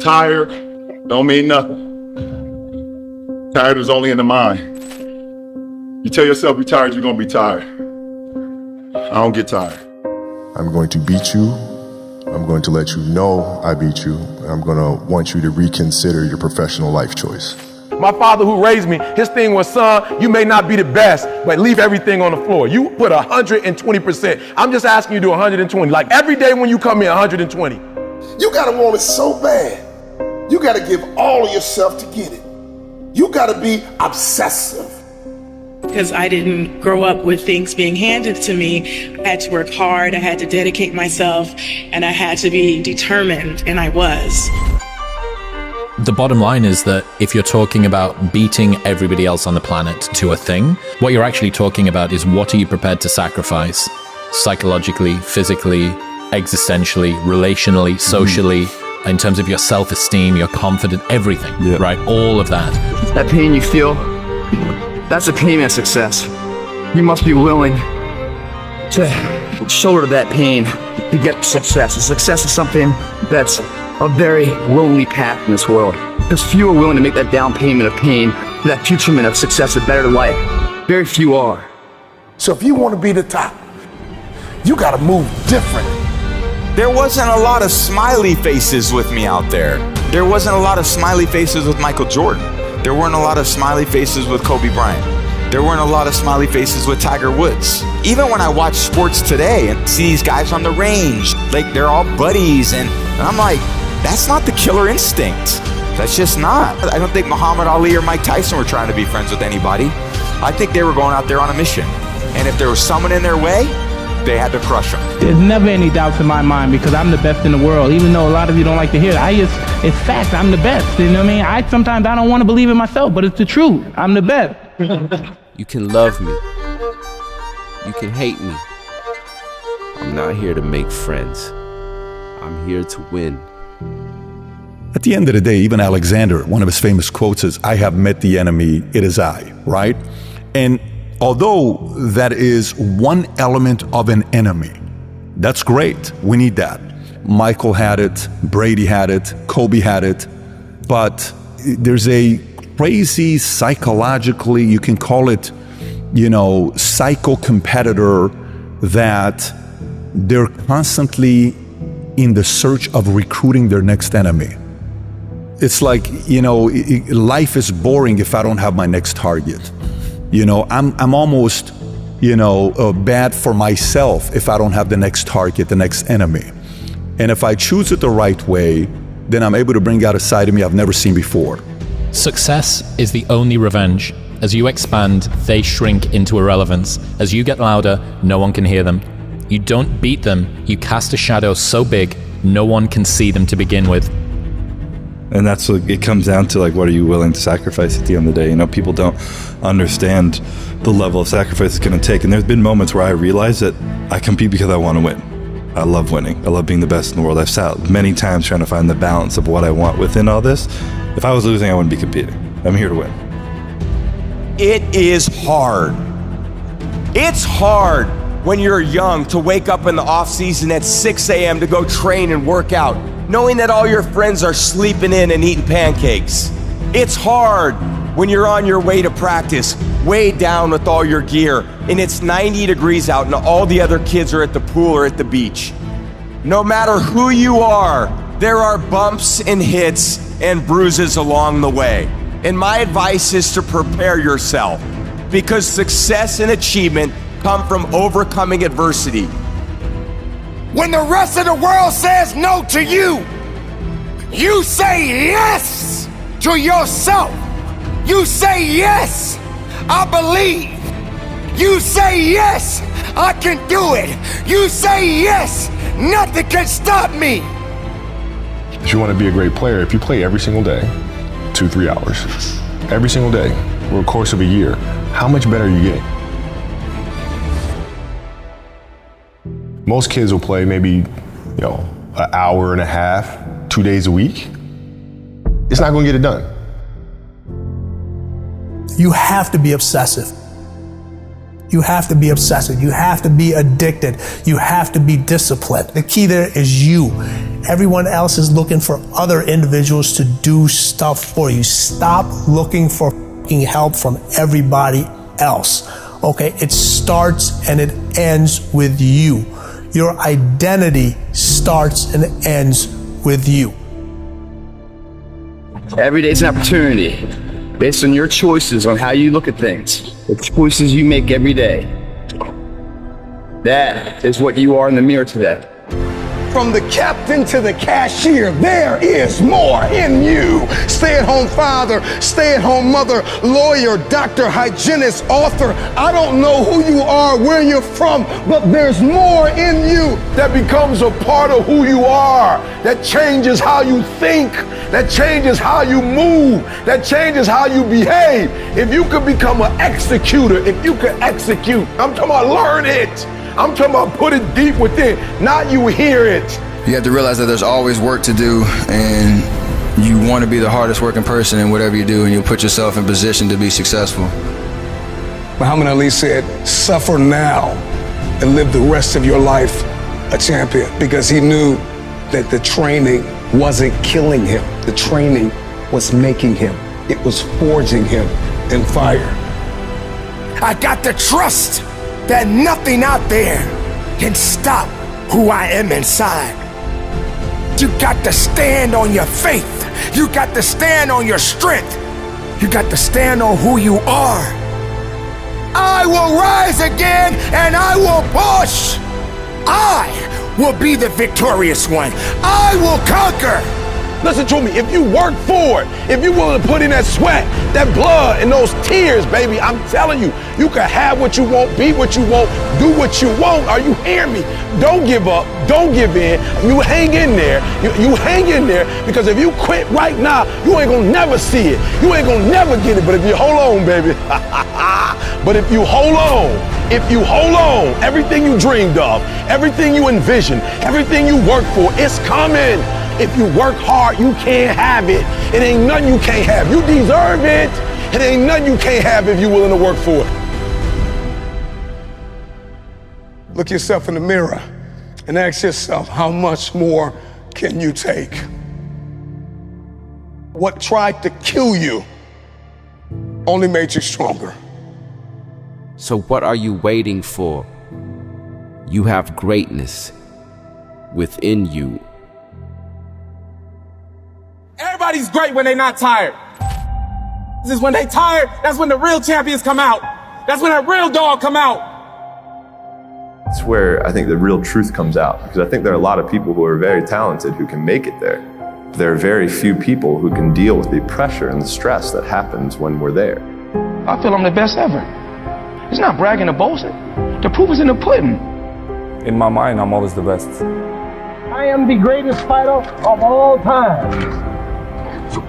Tired don't mean nothing. Tired is only in the mind. You tell yourself you're tired, you're gonna be tired. I don't get tired. I'm going to beat you. I'm going to let you know I beat you. I'm going to want you to reconsider your professional life choice. My father who raised me, his thing was, son, you may not be the best, but leave everything on the floor. You put 120%. I'm just asking you to do 120. Like every day when you come in, 120. You gotta want it so bad. You gotta give all of yourself to get it. You gotta be obsessive. Because I didn't grow up with things being handed to me. I had to work hard, I had to dedicate myself, and I had to be determined, and I was. The bottom line is that if you're talking about beating everybody else on the planet to a thing, what you're actually talking about is what are you prepared to sacrifice psychologically, physically, existentially, relationally, socially, in terms of your self-esteem, your confidence, everything, right? All of that. That pain you feel, that's a pain and success. You must be willing to shoulder that pain to get success. And success is something that's a very lonely path in this world. Because few are willing to make that down payment of pain for that futurement of success, a better life. Very few are. So if you want to be the top, you gotta move different. There wasn't a lot of smiley faces with me out there. There wasn't a lot of smiley faces with Michael Jordan. There weren't a lot of smiley faces with Kobe Bryant. There weren't a lot of smiley faces with Tiger Woods. Even when I watch sports today and see these guys on the range, like they're all buddies, and I'm like, that's not the killer instinct. That's just not. I don't think Muhammad Ali or Mike Tyson were trying to be friends with anybody. I think they were going out there on a mission. And if there was someone in their way, they had to crush them. There's never any doubts in my mind because I'm the best in the world. Even though a lot of you don't like to hear it, it's fact. I'm the best. You know what I mean? Sometimes I don't want to believe it myself, but it's the truth. I'm the best. You can love me. You can hate me. I'm not here to make friends. I'm here to win. At the end of the day, even Alexander, one of his famous quotes is, I have met the enemy, it is I, right? And although that is one element of an enemy, that's great. We need that. Michael had it, Brady had it, Kobe had it, but there's a crazy psychologically, you can call it, psycho-competitor that they're constantly in the search of recruiting their next enemy. It's like, life is boring if I don't have my next target. I'm almost, bad for myself if I don't have the next target, the next enemy. And if I choose it the right way, then I'm able to bring out a side of me I've never seen before. Success is the only revenge. As you expand, they shrink into irrelevance. As you get louder, no one can hear them. You don't beat them, you cast a shadow so big, no one can see them to begin with. And that's what it comes down to, like, what are you willing to sacrifice at the end of the day? People don't understand the level of sacrifice it's going to take. And there's been moments where I realize that I compete because I want to win. I love winning. I love being the best in the world. I've sat many times trying to find the balance of what I want within all this. If I was losing, I wouldn't be competing. I'm here to win. It is hard. It's hard when you're young to wake up in the off season at 6 a.m. to go train and work out, knowing that all your friends are sleeping in and eating pancakes. It's hard when you're on your way to practice, weighed down with all your gear, and it's 90 degrees out and all the other kids are at the pool or at the beach. No matter who you are, there are bumps and hits and bruises along the way. And my advice is to prepare yourself, because success and achievement come from overcoming adversity. When the rest of the world says no to you, you say yes to yourself. You say yes, I believe. You say yes, I can do it. You say yes, nothing can stop me. If you want to be a great player, if you play every single day, 2-3 hours, every single day, over the course of a year, how much better are you getting? Most kids will play maybe, an hour and a half, 2 days a week. It's not going to get it done. You have to be obsessive. You have to be obsessive. You have to be addicted. You have to be disciplined. The key there is you. Everyone else is looking for other individuals to do stuff for you. Stop looking for help from everybody else. Okay? It starts and it ends with you. Your identity starts and ends with you. Every day's an opportunity based on your choices on how you look at things, the choices you make every day. That is what you are in the mirror today. From the captain to the cashier, there is more in you. Stay-at-home father, stay-at-home mother, lawyer, doctor, hygienist, author. I don't know who you are, where you're from, but there's more in you. That becomes a part of who you are. That changes how you think. That changes how you move. That changes how you behave. If you could become an executor, if you could execute, I'm talking about learn it. I'm talking about put it deep within, not you hear it. You have to realize that there's always work to do, and you want to be the hardest working person in whatever you do, and you'll put yourself in position to be successful. Muhammad Ali said, suffer now and live the rest of your life a champion, because he knew that the training wasn't killing him. The training was making him. It was forging him in fire. I got to trust that nothing out there can stop who I am inside. You got to stand on your faith. You got to stand on your strength. You got to stand on who you are. I will rise again and I will push. I will be the victorious one. I will conquer. Listen to me, if you work for it, if you're willing to put in that sweat, that blood, and those tears, baby, I'm telling you, you can have what you want, be what you want, do what you want. Are you hearing me? Don't give up, don't give in. You hang in there, you hang in there, because if you quit right now, you ain't gonna never see it. You ain't gonna never get it, but if you hold on, baby, but if you hold on, everything you dreamed of, everything you envisioned, everything you worked for, it's coming. If you work hard, you can't have it. It ain't nothing you can't have. You deserve it. It ain't nothing you can't have if you're willing to work for it. Look yourself in the mirror and ask yourself, how much more can you take? What tried to kill you only made you stronger. So what are you waiting for? You have greatness within you. Everybody's great when they're not tired. This is when they tired, that's when the real champions come out. That's when that real dog come out. It's where I think the real truth comes out, because I think there are a lot of people who are very talented who can make it there. There are very few people who can deal with the pressure and the stress that happens when we're there. I feel I'm the best ever. It's not bragging or boasting. The proof is in the pudding. In my mind, I'm always the best. I am the greatest fighter of all time.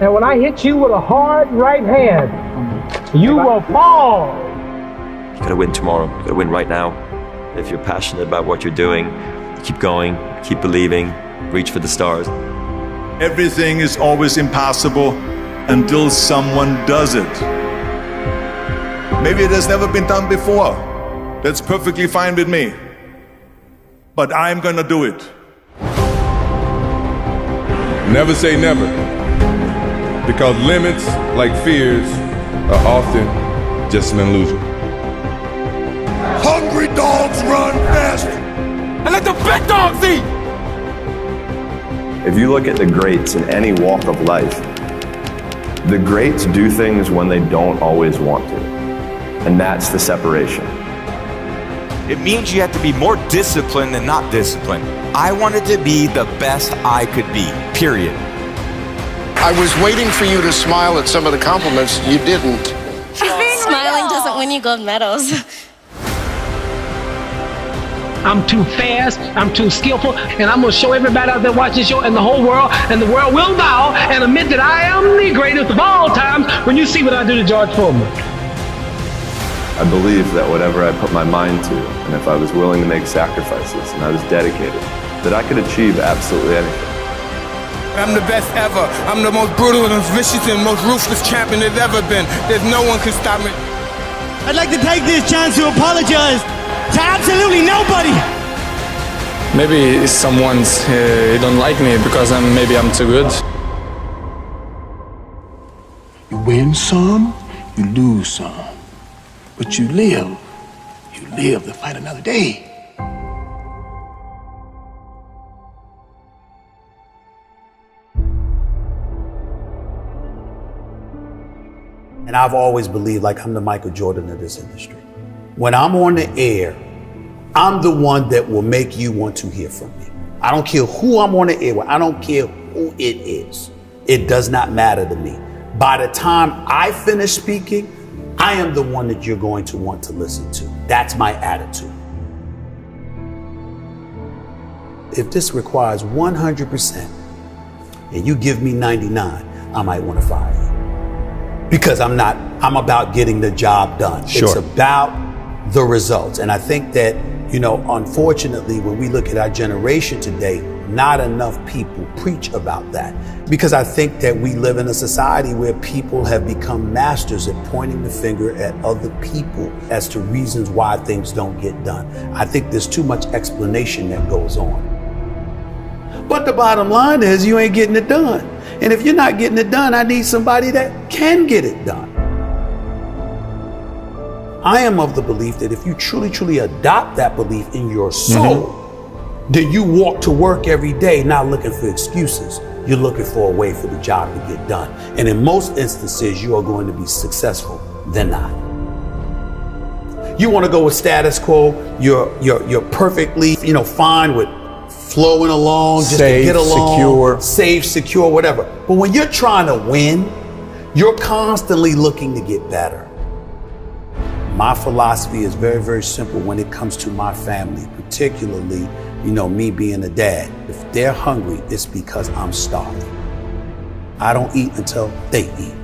And when I hit you with a hard right hand, you will fall. You gotta win tomorrow. You gotta win right now. If you're passionate about what you're doing, keep going, keep believing, reach for the stars. Everything is always impossible until someone does it. Maybe it has never been done before. That's perfectly fine with me. But I'm gonna do it. Never say never, because limits, like fears, are often just an illusion. Hungry dogs run fast. And let the big dogs eat. If you look at the greats in any walk of life, the greats do things when they don't always want to. And that's the separation. It means you have to be more disciplined than not disciplined. I wanted to be the best I could be, period. I was waiting for you to smile at some of the compliments. You didn't. Smiling doesn't win you gold medals. I'm too fast, I'm too skillful, and I'm gonna show everybody out there watching this show and the whole world, and the world will bow and admit that I am the greatest of all times when you see what I do to George Foreman. I believe that whatever I put my mind to, and if I was willing to make sacrifices and I was dedicated, that I could achieve absolutely anything. I'm the best ever. I'm the most brutal and vicious and most ruthless champion there's ever been. There's no one can stop me. I'd like to take this chance to apologize to absolutely nobody. Maybe someone's don't like me because maybe I'm too good. You win some, you lose some. But you live to fight another day. And I've always believed like I'm the Michael Jordan of this industry. When I'm on the air, I'm the one that will make you want to hear from me. I don't care who I'm on the air with. I don't care who it is. It does not matter to me. By the time I finish speaking, I am the one that you're going to want to listen to. That's my attitude. If this requires 100% and you give me 99, I might want to fire you. Because I'm about getting the job done. Sure. It's about the results. And I think that, unfortunately, when we look at our generation today, not enough people preach about that. Because I think that we live in a society where people have become masters at pointing the finger at other people as to reasons why things don't get done. I think there's too much explanation that goes on. But the bottom line is you ain't getting it done. And if you're not getting it done, I need somebody that can get it done. I am of the belief that if you truly adopt that belief in your soul, then you walk to work every day not looking for excuses. You're looking for a way for the job to get done. And in most instances, you are going to be successful than not. You want to go with status quo, you're perfectly, fine with flowing along, just Safe, to get along, secure. safe, secure, whatever. But when you're trying to win, you're constantly looking to get better. My philosophy is very, very simple when it comes to my family, particularly, me being a dad. If they're hungry, it's because I'm starving. I don't eat until they eat.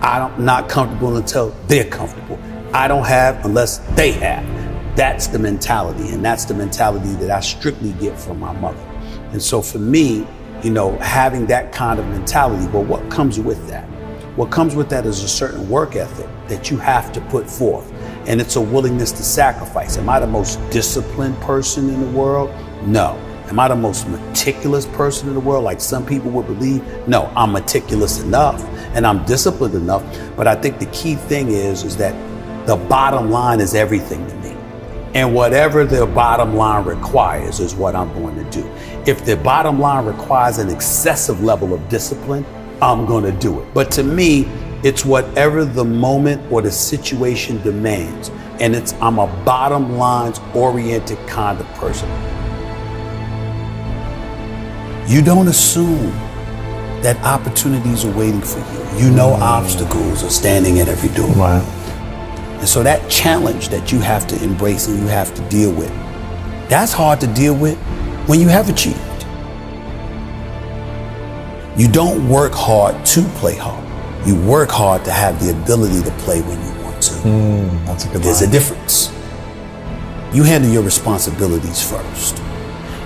I'm not comfortable until they're comfortable. I don't have unless they have. That's the mentality, and that's the mentality that I strictly get from my mother. And so for me, having that kind of mentality, but what comes with that? What comes with that is a certain work ethic that you have to put forth, and it's a willingness to sacrifice. Am I the most disciplined person in the world? No. Am I the most meticulous person in the world, like some people would believe? No, I'm meticulous enough, and I'm disciplined enough, but I think the key thing is that the bottom line is everything to me. And whatever the bottom line requires is what I'm going to do. If the bottom line requires an excessive level of discipline, I'm going to do it. But to me, it's whatever the moment or the situation demands. And I'm a bottom lines oriented kind of person. You don't assume that opportunities are waiting for you. You know obstacles are standing at every door. Right. And so that challenge that you have to embrace and you have to deal with, that's hard to deal with when you have achieved. You don't work hard to play hard. You work hard to have the ability to play when you want to. That's a good There's line. a difference. You handle your responsibilities first.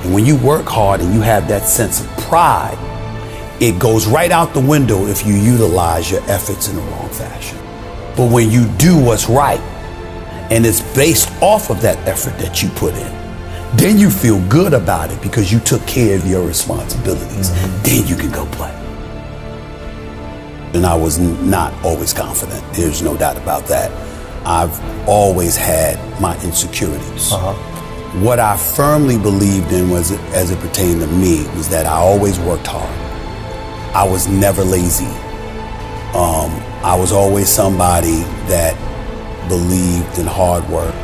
And when you work hard and you have that sense of pride, it goes right out the window if you utilize your efforts in the wrong fashion. But when you do what's right, and it's based off of that effort that you put in, then you feel good about it because you took care of your responsibilities. Then you can go play. And I was not always confident. There's no doubt about that. I've always had my insecurities. What I firmly believed in was, as it pertained to me, was that I always worked hard. I was never lazy. I was always somebody that believed in hard work.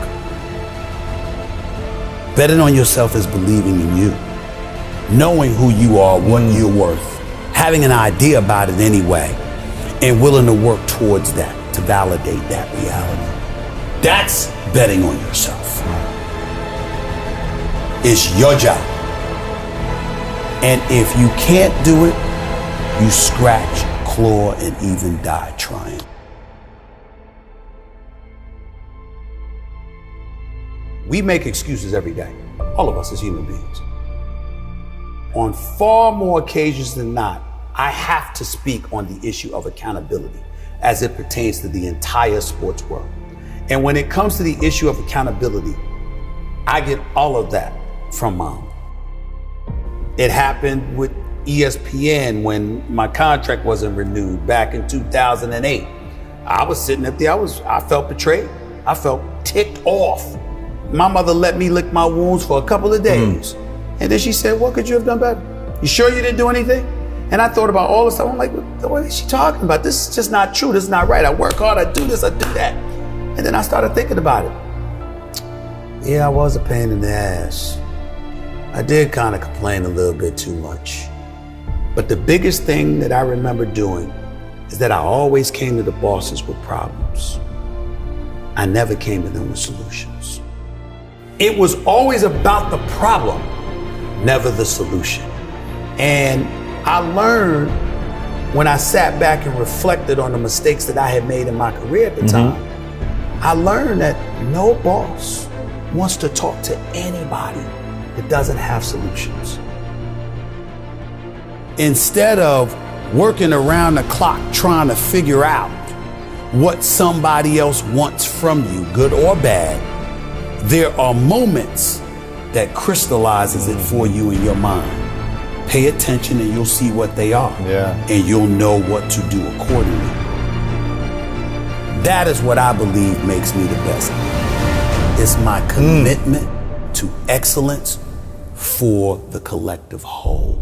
Betting on yourself is believing in you. Knowing who you are, what you're worth. Having an idea about it anyway, and willing to work towards that, to validate that reality. That's betting on yourself. It's your job. And if you can't do it, you scratch, claw, and even die trying. We make excuses every day, all of us as human beings. On far more occasions than not, I have to speak on the issue of accountability as it pertains to the entire sports world. And when it comes to the issue of accountability, I get all of that from Mom. It happened with ESPN when my contract wasn't renewed back in 2008. I was sitting up there, I felt betrayed. I felt ticked off. My mother let me lick my wounds for a couple of days. And then she said, what could you have done better? You sure you didn't do anything? And I thought about all this stuff. I'm like, what is she talking about? This is just not true. This is not right. I work hard, I do this, I do that. And then I started thinking about it. Yeah, I was a pain in the ass. I did kind of complain a little bit too much. But the biggest thing that I remember doing is that I always came to the bosses with problems. I never came to them with solutions. It was always about the problem, never the solution. And I learned when I sat back and reflected on the mistakes that I had made in my career at the time, I learned that no boss wants to talk to anybody that doesn't have solutions. Instead of working around the clock trying to figure out what somebody else wants from you, good or bad, there are moments that crystallizes it for you in your mind. Pay attention and you'll see what they are. And you'll know what to do accordingly. That is what I believe makes me the best. It's my commitment to excellence for the collective whole.